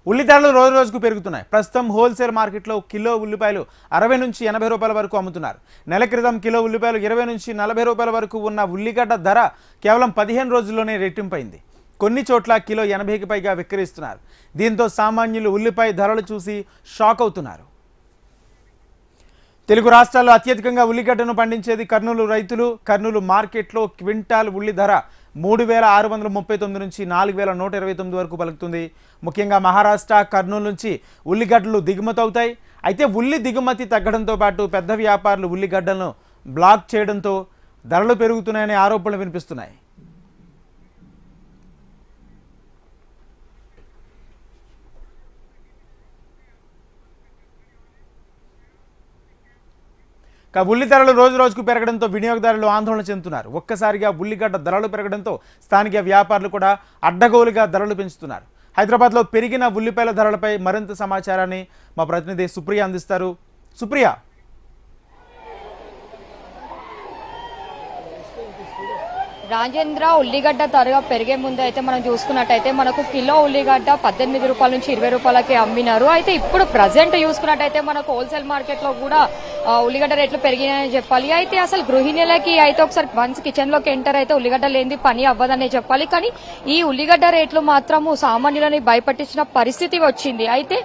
ఉల్లి ధరలు రోజు రోజుకు పెరుగుతున్నాయి. ప్రస్తుతం హోల్సేల్ మార్కెట్లో కిలో ఉల్లిపాయలు 60 నుంచి 80 రూపాయల వరకు అమ్ముతున్నారు. నెల క్రితం కిలో ఉల్లిపాయలు 20 నుంచి 40 రూపాయల వరకు ఉన్న ఉల్లిగడ్డ ధర కేవలం 15 రోజుల్లోనే రెట్టింపైంది. కొన్ని చోట్ల కిలో 80కి పైగా విక్రయిస్తున్నారు. దీంతో సామాన్యులు ఉల్లిపాయ ధరలు చూసి షాక్ అవుతున్నారు. తెలుగు రాష్ట్రాల్లో అత్యధికంగా ఉల్లిగడ్డను పండించేది కర్నూలు రైతులు. కర్నూలు మార్కెట్లో క్వింటాల్ ఉల్లి ధర 3639 నుంచి 4129 వరకు పలుకుతుంది. ముఖ్యంగా మహారాష్ట్ర, కర్నూలు నుంచి ఉల్లిగడ్డలు దిగుమతి అవుతాయి. అయితే ఉల్లి దిగుమతి తగ్గడంతో పాటు పెద్ద వ్యాపారులు ఉల్లిగడ్డలను బ్లాక్ చేయడంతో ధరలు పెరుగుతున్నాయనే ఆరోపణలు వినిపిస్తున్నాయి. ఉల్లి ధరలు రోజు రోజుకు పెరగడంతో వినియోగదారులు ఆందోళన చెందుతున్నారు. ఒక్కసారిగా ఉల్లిగడ్డ ధరలు పెరగడంతో స్థానిక వ్యాపారులు కూడా అడ్డగోలుగా ధరలు పెంచుతున్నారు. హైదరాబాద్లో పెరిగిన ఉల్లిపాయల ధరలపై మరింత సమాచారాన్ని మా ప్రతినిధి సుప్రియ అందిస్తారు. సుప్రియ, రాజేంద్ర, ఉల్లిగడ్డ ధర పెరిగే ముందు అయితే మనం చూసుకున్నట్టయితే మనకు కిలో ఉల్లిగడ్డ 18 రూపాయల నుంచి 20 రూపాయలకి అమ్మినారు. అయితే ఇప్పుడు ప్రజెంట్ చూసుకున్నట్టయితే మనకు హోల్సేల్ మార్కెట్ లో కూడా ఉల్లిగడ్డ రేట్లు పెరిగినాయని చెప్పాలి. అయితే అసలు గృహిణులకి అయితే ఒకసారి వన్స్ కిచెన్ లోకి ఎంటర్ అయితే ఉల్లిగడ్డ లేని పని అవ్వదనే చెప్పాలి. కానీ ఈ ఉల్లిగడ్డ రేట్లు మాత్రము సామాన్యులని భయపట్టించిన పరిస్థితి వచ్చింది. అయితే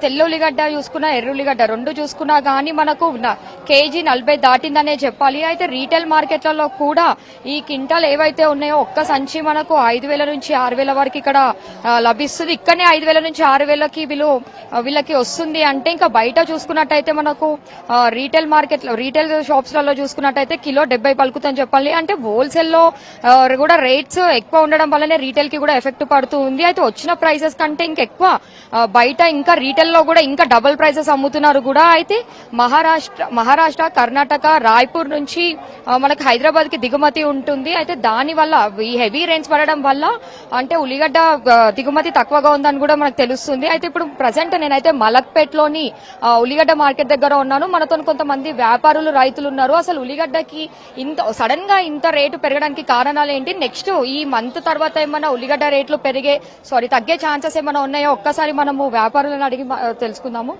తెల్ల ఉల్లిగడ్డ చూసుకున్నా, ఎర్ర ఉల్లిగడ్డ రెండు చూసుకున్నా గానీ మనకు కేజీ 40 దాటిందనే చెప్పాలి. అయితే రీటైల్ మార్కెట్లలో కూడా ఈ కింటాల్ ఏవైతే ఉన్నాయో ఒక్క సంచి మనకు 5000 నుంచి 6000 వరకు ఇక్కడ లభిస్తుంది. ఇక్కడనే 5000 నుంచి 6000కి వీళ్ళకి వస్తుంది. అంటే ఇంకా బయట చూసుకున్నట్టయితే మనకు రీటైల్ మార్కెట్ లో, రీటైల్ షాప్స్ లలో చూసుకున్నట్టయితే కిలో 70 పలుకుతుందని చెప్పాలి. అంటే హోల్సేల్ లో కూడా రేట్స్ ఎక్కువ ఉండడం వల్లనే రీటైల్ కి కూడా ఎఫెక్ట్ పడుతూ ఉంది. అయితే వచ్చిన ప్రైసెస్ కంటే ఇంకెక్కువ బయట ఇంకా రీటైల్ లో కూడా ఇంకా డబుల్ ప్రైసెస్ అమ్ముతున్నారు కూడా. అయితే మహారాష్ట్ర, కర్ణాటక, రాయ్పూర్ నుంచి మనకు హైదరాబాద్ కి దిగుమతి ఉంటుంది. అయితే దాని వల్ల ఈ హెవీ రేంజ్ పడడం వల్ల అంటే ఉల్లిగడ్డ దిగుమతి తక్కువగా ఉందని కూడా మనకు తెలుస్తుంది. అయితే ఇప్పుడు ప్రజెంట్ నేనైతే మలక్పేట్లోని ఉల్లిగడ్డ మార్కెట్ దగ్గర ఉన్నాను. మనతో కొంతమంది వ్యాపారులు, రైతులు ఉన్నారు. అసలు ఉల్లిగడ్డకి ఇంత సడన్ గా ఇంత రేటు పెరగడానికి కారణాలు ఏంటి? నెక్స్ట్ ఈ మంత్ తర్వాత ఏమైనా ఉల్లిగడ్డ రేట్లు తగ్గే ఛాన్సెస్ ఏమైనా ఉన్నాయో ఒక్కసారి మనము వ్యాపారులను అడిగి తెలుసుకుందాము.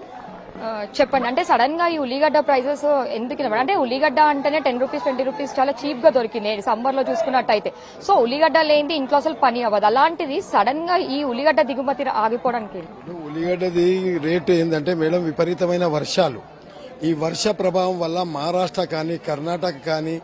చెప్పండి, అంటే సడన్ గా ఈ ఉల్లిగడ్డ ప్రైసెస్ ఎందుకు? అంటే ఉల్లిగడ్డ అంటేనే 10 రూపీస్ 20 రూపీస్ చాలా చీప్ గా దొరికింది సమ్మర్ లో చూసుకున్నట్టయితే. సో ఉల్లిగడ్డ లేనిది ఇంట్లో అసలు పని అవ్వదు. అలాంటిది సడన్ గా ఈ ఉల్లిగడ్డ దిగుమతి ఆగిపోవడానికి ఉల్లిగడ్డది రేటు ఏంటంటే మేడం, విపరీతమైన వర్షాలు. ఈ వర్ష ప్రభావం వల్ల మహారాష్ట్ర కానీ, కర్ణాటక కానీ,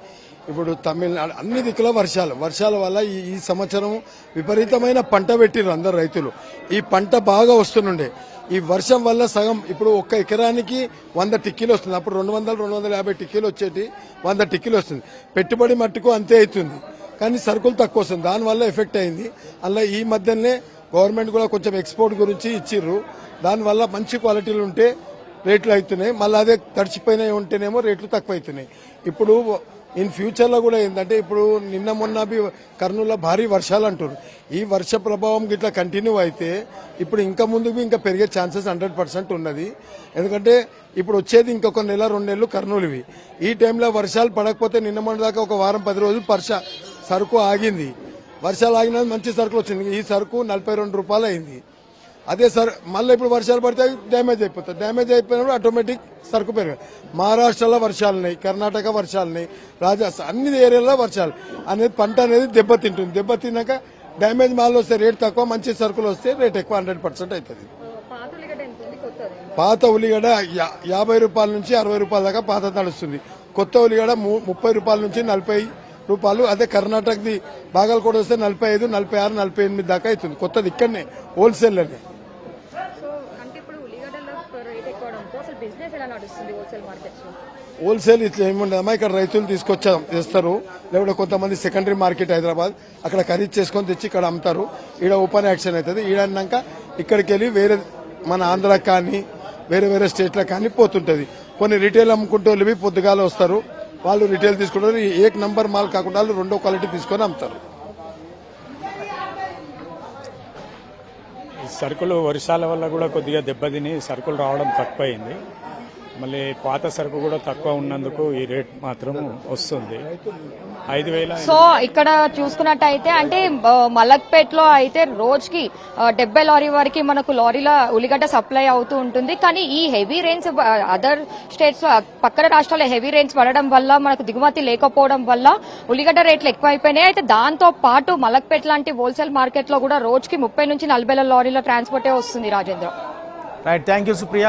ఇప్పుడు తమిళనాడు అన్ని దిక్కుల వర్షాల వల్ల ఈ సంవత్సరం విపరీతమైన పంట పెట్టిరు అందరు రైతులు. ఈ పంట బాగా వస్తుండే. ఈ వర్షం వల్ల సగం ఇప్పుడు ఒక్క ఎకరానికి 100 టిక్కీలు వస్తుంది. అప్పుడు 200-250 టిక్కీలు వచ్చేటి 100 టిక్కీలు వస్తుంది. పెట్టుబడి మట్టుకు అంతే అవుతుంది, కానీ సరుకులు తక్కువ వస్తుంది. దానివల్ల ఎఫెక్ట్ అయింది. అలా ఈ మధ్యనే గవర్నమెంట్ కూడా కొంచెం ఎక్స్పోర్ట్ గురించి ఇచ్చిర్రు. దానివల్ల మంచి క్వాలిటీలు ఉంటే రేట్లు అవుతున్నాయి. మళ్ళీ అదే తడిచిపోయినవి ఉంటేనేమో రేట్లు తక్కువ అవుతున్నాయి. ఇప్పుడు ఇన్ ఫ్యూచర్ లో కూడా ఏంటంటే, ఇప్పుడు నిన్న మొన్న కర్నూలులో భారీ వర్షాలు అంటారు. ఈ వర్ష ప్రభావం గిట్లా కంటిన్యూ అయితే ఇప్పుడు ఇంకా ముందుకు ఇంకా పెరిగే ఛాన్సెస్ 100% ఉన్నది. ఎందుకంటే ఇప్పుడు వచ్చేది ఇంకొక నెల 2 నెలలు కర్నూలువి. ఈ టైంలో వర్షాలు పడకపోతే నిన్న మొన్న దాకా ఒక వారం 10 రోజులు సరుకు ఆగింది. వర్షాలు ఆగినది మంచి సరుకులు వచ్చింది. ఈ సరుకు 42 రూపాయలు అయింది. అదే మళ్ళీ ఇప్పుడు వర్షాలు పడితే డ్యామేజ్ అయిపోతుంది. డ్యామేజ్ అయిపోయినప్పుడు ఆటోమేటిక్ సరుకు పెరిగాయి. మహారాష్ట్రలో వర్షాలున్నాయి, కర్ణాటక వర్షాలున్నాయి, రాజస్థాన్ అన్ని ఏరియాలో వర్షాలు అనేది పంట అనేది దెబ్బతింటుంది. దెబ్బతిన్నాక డ్యామేజ్ మాల్ వస్తే రేట్ తక్కువ, మంచి సరుకులు వస్తే రేట్ ఎక్కువ 100% అవుతుంది. పాత ఉల్లిగడ్డ 50 రూపాయల నుంచి 60 రూపాయల దాకా పాత నడుస్తుంది. కొత్త ఉల్లిగడ్డ 30 రూపాయల నుంచి 40 రూపాయలు. అదే కర్ణాటకది బాగల్కోట వస్తే 45, 46, 48 దాకా అవుతుంది. కొత్తది ఇక్కడనే హోల్సేల్లోనే. హోల్సేల్ ఇట్లా ఏముండదమ్మా, ఇక్కడ రైతులు తెస్తారు. లేకపోతే కొంతమంది సెకండరీ మార్కెట్ హైదరాబాద్, అక్కడ ఖరీదు చేసుకొని తెచ్చి ఇక్కడ అమ్ముతారు. ఈడ ఓపెన్ యాక్షన్ అవుతుంది. ఈడన్నాక ఇక్కడికి వెళ్ళి వేరే మన ఆంధ్రాకి కానీ వేరే స్టేట్లకు కానీ పోతుంటది. కొన్ని రిటైల్ అమ్ముకుంటూ వెళ్ళి పొద్దుగాల వస్తారు. వాళ్ళు రిటైల్ తీసుకుంటారు. ఏక్ నంబర్ మాల్ కాకుండా వాళ్ళు 2వ క్వాలిటీ తీసుకొని అమ్ముతారు. సరుకులు వర్షాల వల్ల కూడా కొద్దిగా దెబ్బతిని సరుకులు రావడం తక్కువైంది. మళ్ళీ పాత సరుకు కూడా తక్కువ ఉన్నందుకు ఈ రేట్ మాత్రం వస్తుంది. 5,000 సో ఇక్కడ చూసుకున్నట్టయితే అంటే మలక్పేటలో అయితే రోజుకి 70 లారీ వరకు మనకు లారీల ఉల్లిగడ్డ సప్లై అవుతూ ఉంటుంది. కానీ ఈ హెవీ రెయిన్స్ అదర్ స్టేట్స్ పక్కన రాష్ట్రాల్లో హెవీ రెయిన్స్ పడడం వల్ల మనకు దిగుమతి లేకపోవడం వల్ల ఉల్లిగడ్డ రేట్లు ఎక్కువైపోయినాయి. అయితే దాంతో పాటు మలక్పేట లాంటి హోల్సేల్ మార్కెట్ లో కూడా రోజుకి 30 నుంచి 40 లారీల ట్రాన్స్పోర్టే వస్తుంది. Rajendra, right, thank you Supriya.